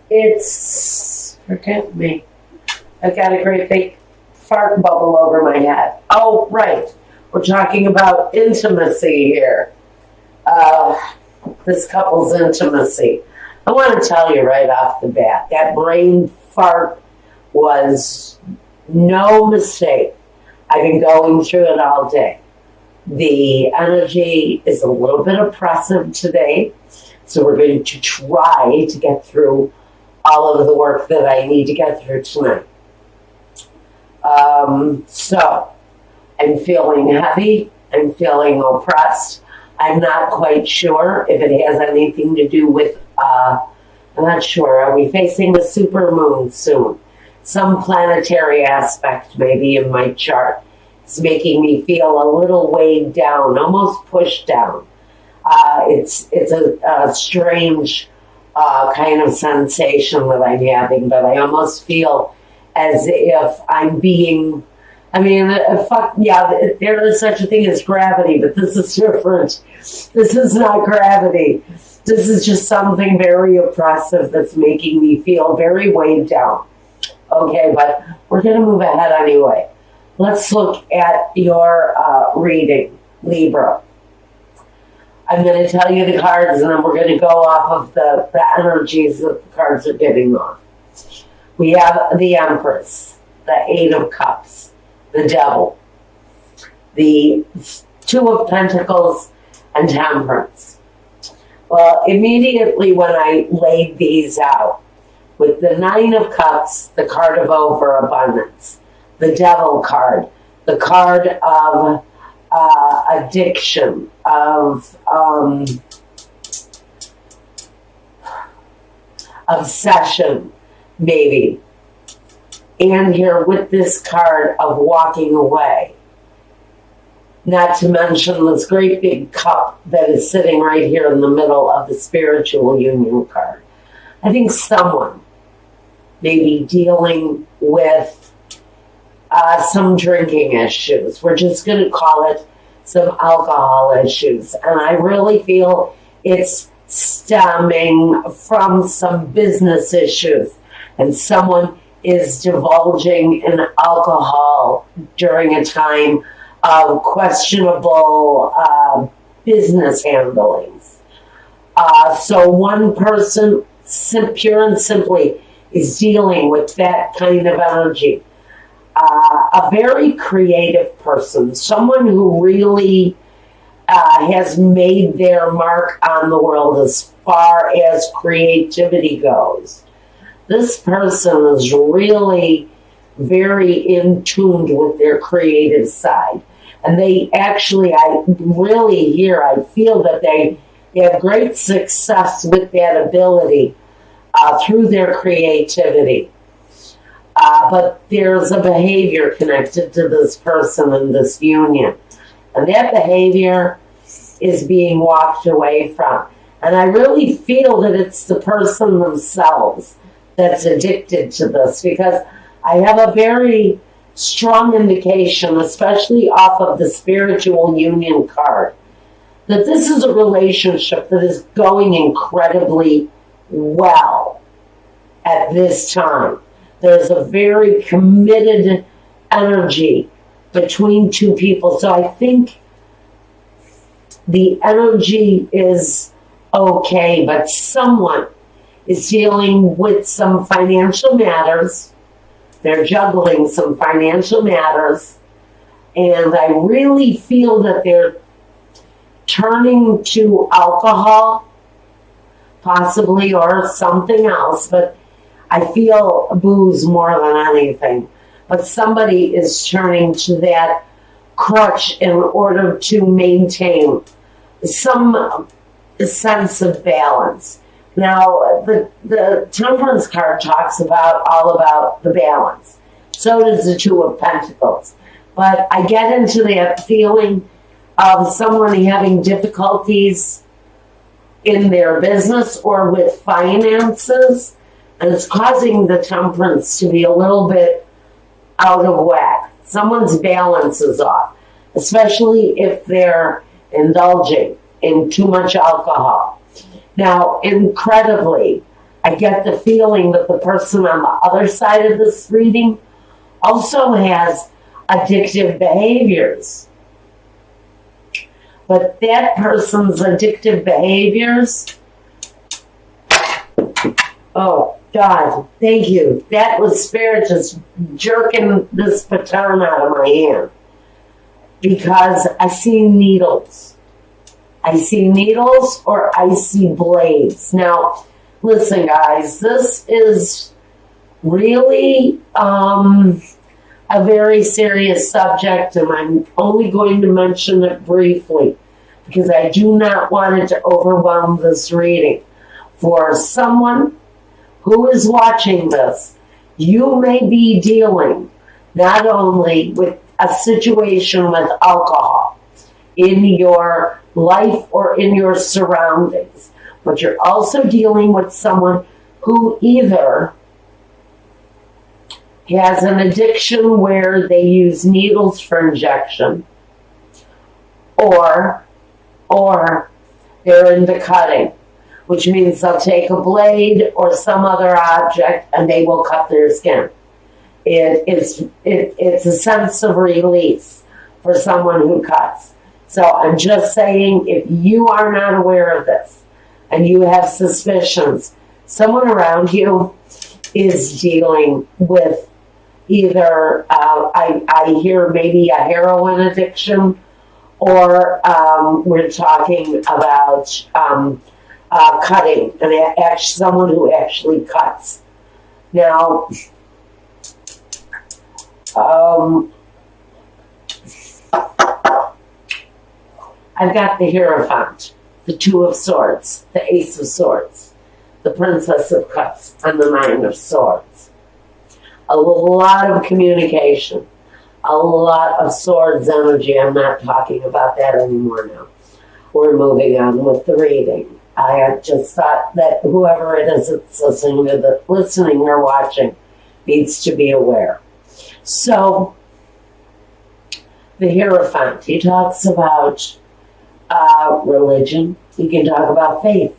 Forgive me. I've got a great big fart bubble over my head. Oh, right. We're talking about intimacy here. This couple's intimacy. I want to tell you right off the bat, that brain fart was no mistake. I've been going through it all day. The energy is a little bit oppressive today, so we're going to try to get through all of the work that I need to get through tonight. So I'm feeling heavy. I'm feeling oppressed. I'm not quite sure if it has anything to do with, I'm not sure. Are we facing a super moon soon? Some planetary aspect maybe in my chart. It's making me feel a little weighed down, almost pushed down. It's a strange kind of sensation that I'm having, but I almost feel as if I'm being, there is such a thing as gravity, but this is different. This is not gravity. This is just something very oppressive that's making me feel very weighed down. Okay, but we're going to move ahead anyway. Let's look at your reading, Libra. I'm going to tell you the cards, and then we're going to go off of the energies that the cards are giving off. We have the Empress, the Eight of Cups, the Devil, the Two of Pentacles, and Temperance. Well, immediately when I laid these out, with the Nine of Cups, the card of overabundance, the Devil card, the card of addiction, of obsession, maybe. And here with this card of walking away. Not to mention this great big cup that is sitting right here in the middle of the spiritual union card. I think someone may be dealing with some drinking issues. We're just going to call it some alcohol issues. And I really feel it's stemming from some business issues. And someone is divulging in alcohol during a time of questionable business handlings. So one person, pure and simply, is dealing with that kind of energy. A very creative person, someone who really has made their mark on the world as far as creativity goes. This person is really very in tune with their creative side. And they actually, I feel that they have great success with that ability through their creativity. But there's a behavior connected to this person in this union. And that behavior is being walked away from. And I really feel that it's the person themselves that's addicted to this, because I have a very strong indication, especially off of the spiritual union card, that this is a relationship that is going incredibly well at this time. There's a very committed energy between two people. So I think the energy is okay, but someone is dealing with some financial matters. They're juggling some financial matters. And I really feel that they're turning to alcohol, possibly, or something else. But I feel booze more than anything. But somebody is turning to that crutch in order to maintain some sense of balance. Now, the Temperance card talks all about the balance. So does the Two of Pentacles. But I get into that feeling of someone having difficulties in their business or with finances, and it's causing the Temperance to be a little bit out of whack. Someone's balance is off, especially if they're indulging in too much alcohol. Now, incredibly, I get the feeling that the person on the other side of this reading also has addictive behaviors. But that person's addictive behaviors, oh God, thank you. That was Spirit just jerking this baton out of my hand. Because I see needles. I see needles or I see blades. Now, listen guys, this is really a very serious subject, and I'm only going to mention it briefly because I do not want it to overwhelm this reading. For someone who is watching this, you may be dealing not only with a situation with alcohol in your life or in your surroundings, but you're also dealing with someone who either has an addiction where they use needles for injection, or they're into cutting, which means they'll take a blade or some other object and they will cut their skin. It's a sense of release for someone who cuts. So I'm just saying, if you are not aware of this and you have suspicions, someone around you is dealing with either, I hear maybe a heroin addiction, or we're talking about cutting, and someone who actually cuts. Now, I've got the Hierophant, the Two of Swords, the Ace of Swords, the Princess of Cups, and the Nine of Swords. A lot of communication, a lot of swords energy. I'm not talking about that anymore now. We're moving on with the reading. I just thought that whoever it is that's listening or watching needs to be aware. So, the Hierophant, he talks about religion. He can talk about faith.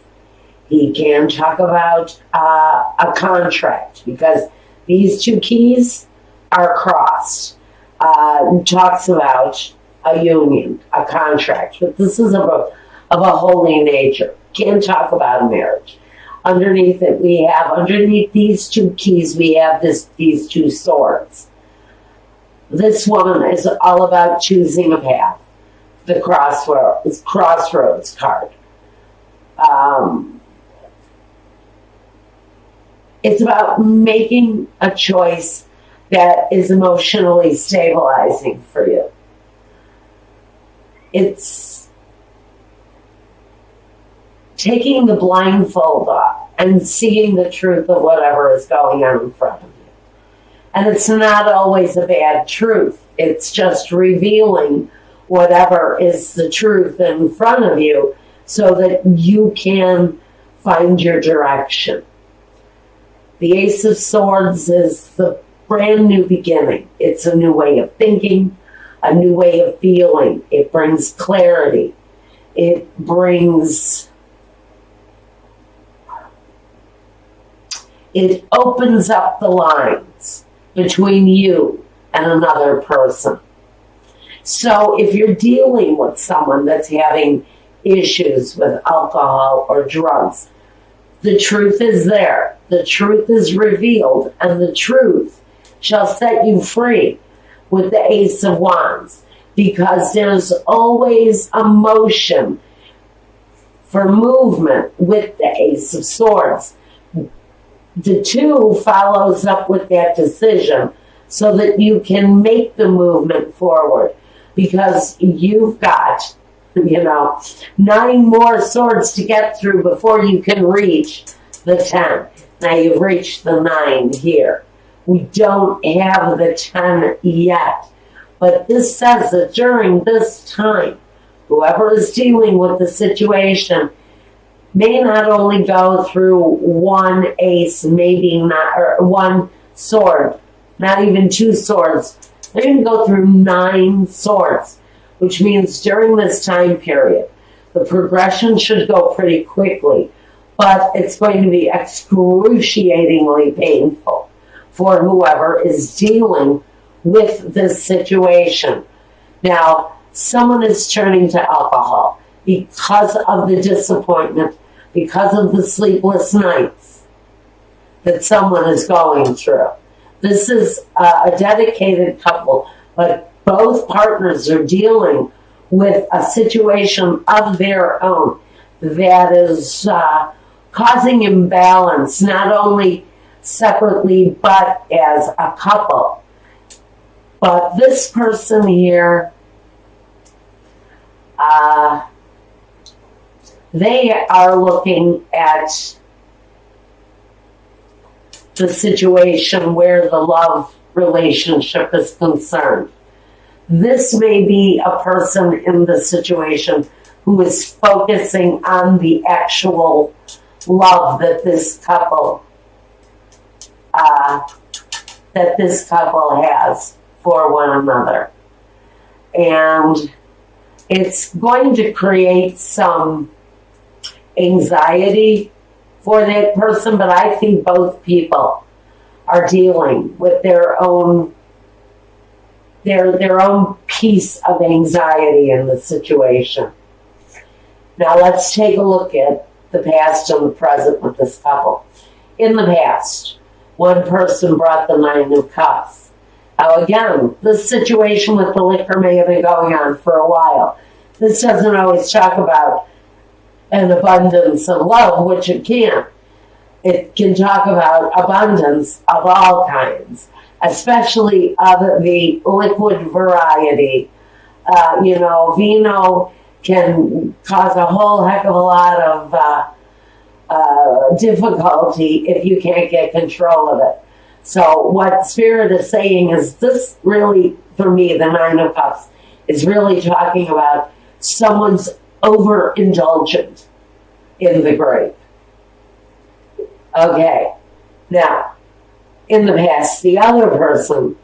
He can talk about a contract, because these two keys are crossed. Talks about a union, a contract, but this is of a holy nature. Can't talk about a marriage. Underneath these two keys, we have these two swords. This woman is all about choosing a path. The crossroads card. It's about making a choice that is emotionally stabilizing for you. It's taking the blindfold off and seeing the truth of whatever is going on in front of you. And it's not always a bad truth. It's just revealing whatever is the truth in front of you so that you can find your direction. The Ace of Swords is the brand new beginning. It's a new way of thinking, a new way of feeling. It brings clarity. It opens up the lines between you and another person. So if you're dealing with someone that's having issues with alcohol or drugs, the truth is there. The truth is revealed, and the truth shall set you free with the Ace of Wands, because there's always a motion for movement with the Ace of Swords. The two follows up with that decision so that you can make the movement forward, because you've got, 9 more swords to get through before you can reach the 10. Now you've reached the 9 here. We don't have the 10 yet. But this says that during this time, whoever is dealing with the situation may not only go through one ace, maybe not, or one sword, not even 2 swords. They're going to go through 9 swords, which means during this time period, the progression should go pretty quickly. but it's going to be excruciatingly painful for whoever is dealing with this situation. Now, someone is turning to alcohol because of the disappointment, because of the sleepless nights that someone is going through. This is a dedicated couple, but both partners are dealing with a situation of their own that is causing imbalance, not only separately but as a couple. But this person here, they are looking at the situation where the love relationship is concerned. This may be a person in the situation who is focusing on the actual love that this couple has for one another. And it's going to create some anxiety for that person, but I think both people are dealing with their own piece of anxiety in the situation. Now let's take a look at the past and the present with this couple. In the past, one person brought the 9 of Cups. Now again, this situation with the liquor may have been going on for a while. This doesn't always talk about an abundance of love, which it can. It can talk about abundance of all kinds, especially of the liquid variety. Vino can cause a whole heck of a lot of difficulty if you can't get control of it. So what Spirit is saying is this really, for me, the 9 of Cups, is really talking about someone's overindulgent in the grape. Okay, now, in the past, the other person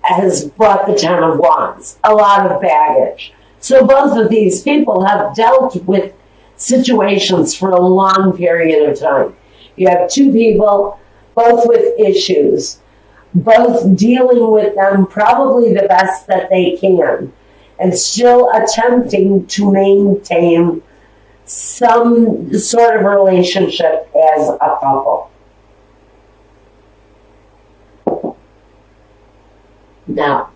has brought the 10 of Wands, a lot of baggage. So both of these people have dealt with situations for a long period of time. You have two people, both with issues, both dealing with them probably the best that they can, and still attempting to maintain some sort of relationship as a couple. Now,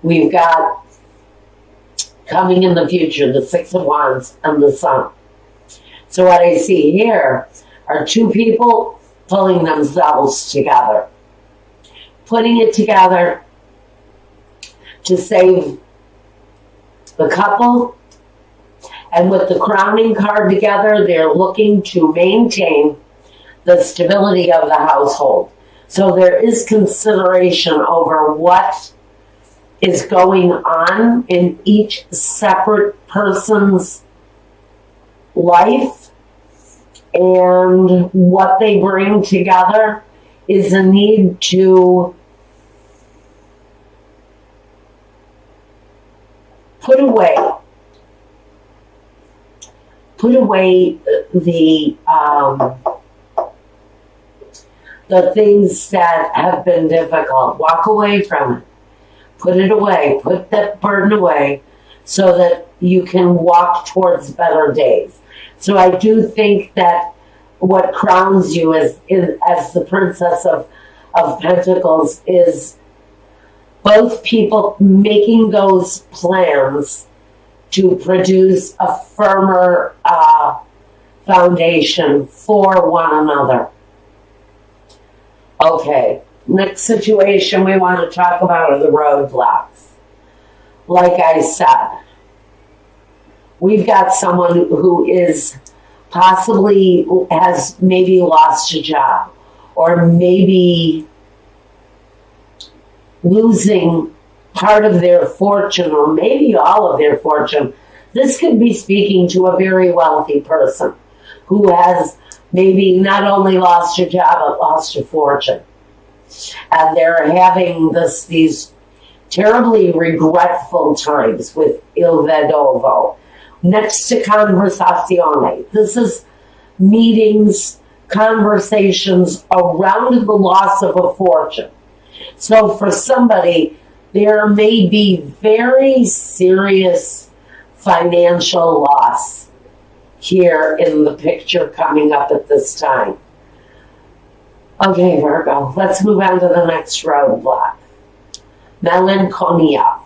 we've got coming in the future the 6 of Wands and the Sun. So what I see here are two people pulling themselves together, putting it together to save the couple. And with the crowning card together, they're looking to maintain the stability of the household. So there is consideration over what is going on in each separate person's life, and what they bring together is a need to put away the things that have been difficult. Walk away from it. Put it away. Put that burden away so that you can walk towards better days. So I do think that what crowns you as the Princess of Pentacles is both people making those plans to produce a firmer foundation for one another. Okay, next situation we want to talk about are the roadblocks. Like I said, we've got someone who is possibly has maybe lost a job, or maybe losing part of their fortune, or maybe all of their fortune. This could be speaking to a very wealthy person who has maybe not only lost a job, but lost a fortune. And they're having these terribly regretful times with Il Vedovo, next to conversazione. This is meetings, conversations around the loss of a fortune. So for somebody, there may be very serious financial loss here in the picture coming up at this time. Okay, Virgo, let's move on to the next roadblock. Melancholia,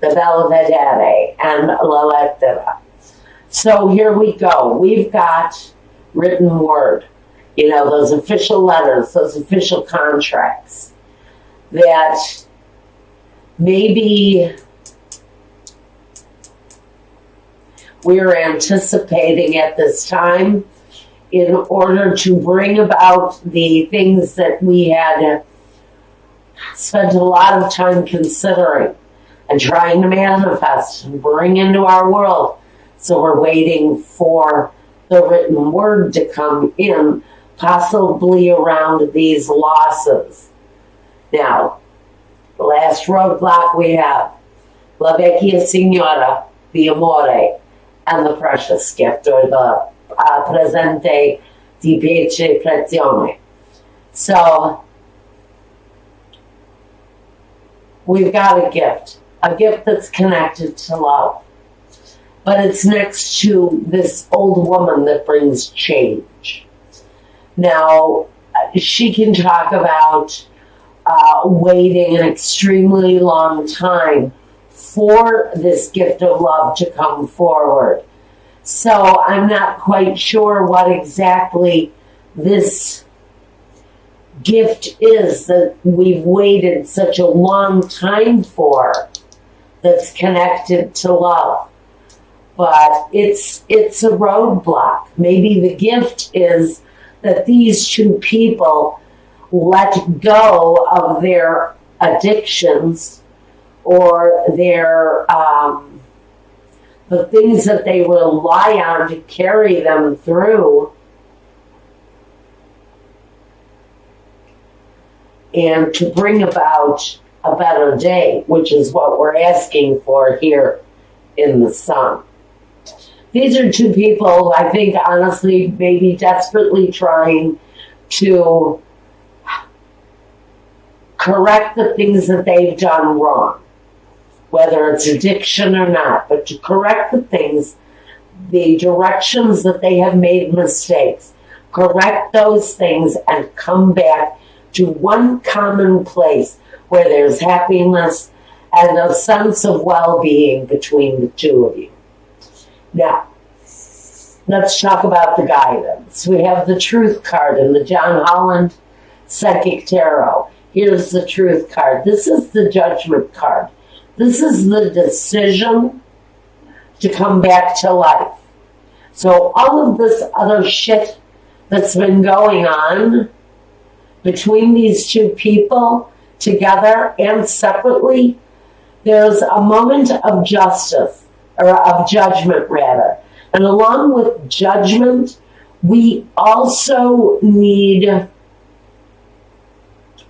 the Belvedere, and La Lettera. So here we go. We've got written word, those official letters, those official contracts that maybe we're anticipating at this time in order to bring about the things that we had spent a lot of time considering and trying to manifest and bring into our world. So we're waiting for the written word to come in, possibly around these losses. Now, the last roadblock we have, La Vecchia Signora, the Amore, and the precious gift, or the presente di percezione. So, we've got a gift that's connected to love. But it's next to this old woman that brings change. Now, she can talk about waiting an extremely long time for this gift of love to come forward. So I'm not quite sure what exactly this gift is that we've waited such a long time for that's connected to love. But it's a roadblock. Maybe the gift is that these two people let go of their addictions or their the things that they rely on to carry them through, and to bring about a better day, which is what we're asking for here in the sun. These are two people, I think, honestly, maybe desperately trying to correct the things that they've done wrong, whether it's addiction or not, but to correct the things, the directions that they have made mistakes, correct those things and come back to one common place where there's happiness and a sense of well-being between the two of you. Now, let's talk about the guidance. We have the Truth card in the John Holland Psychic Tarot. Here's the Truth card. This is the Judgment card. This is the decision to come back to life. So all of this other shit that's been going on between these two people, together and separately, there's a moment of justice, or of judgment rather. And along with judgment, we also need,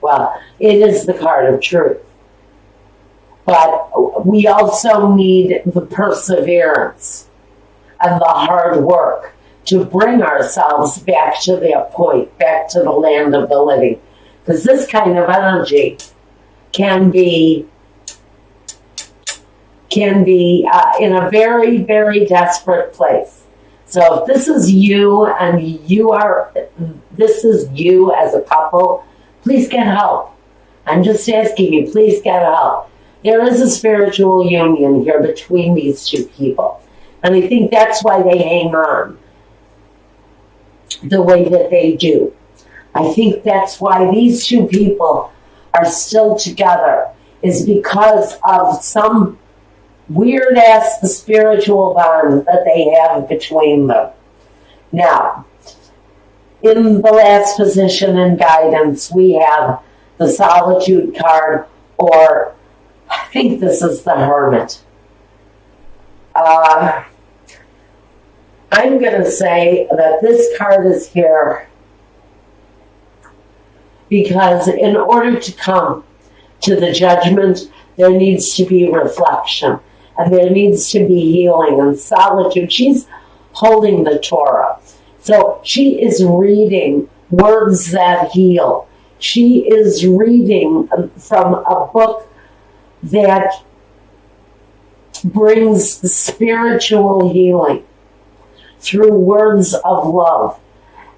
well, it is the card of truth. But we also need the perseverance and the hard work to bring ourselves back to that point, back to the land of the living. Because this kind of energy can be in a very, very desperate place. So if this is you and this is you as a couple, please get help. I'm just asking you, please get help. There is a spiritual union here between these two people. And I think that's why they hang on the way that they do. I think that's why these two people are still together, is because of some weird-ass spiritual bond that they have between them. Now, in the last position in guidance, we have the Solitude card, or I think this is the Hermit. I'm going to say that this card is here because in order to come to the judgment, there needs to be reflection. and there needs to be healing and solitude. She's holding the Torah. So she is reading words that heal. She is reading from a book that brings spiritual healing through words of love.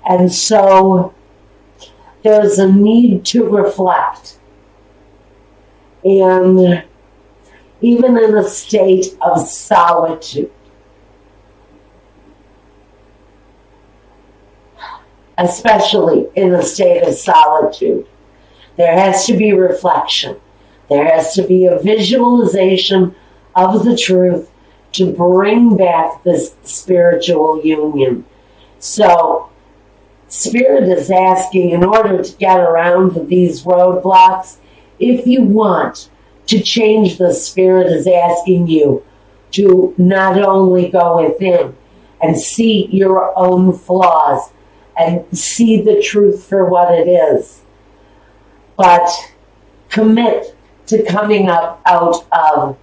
And so there's a need to reflect. And even in a state of solitude, especially in a state of solitude, there has to be reflection. There has to be a visualization of the truth to bring back this spiritual union. So, Spirit is asking, in order to get around these roadblocks, if you want to change, the Spirit is asking you to not only go within and see your own flaws and see the truth for what it is, but commit to coming up out of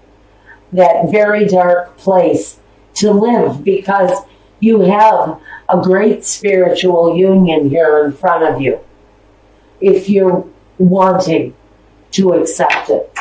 that very dark place to live, because you have a great spiritual union here in front of you if you're wanting to accept it.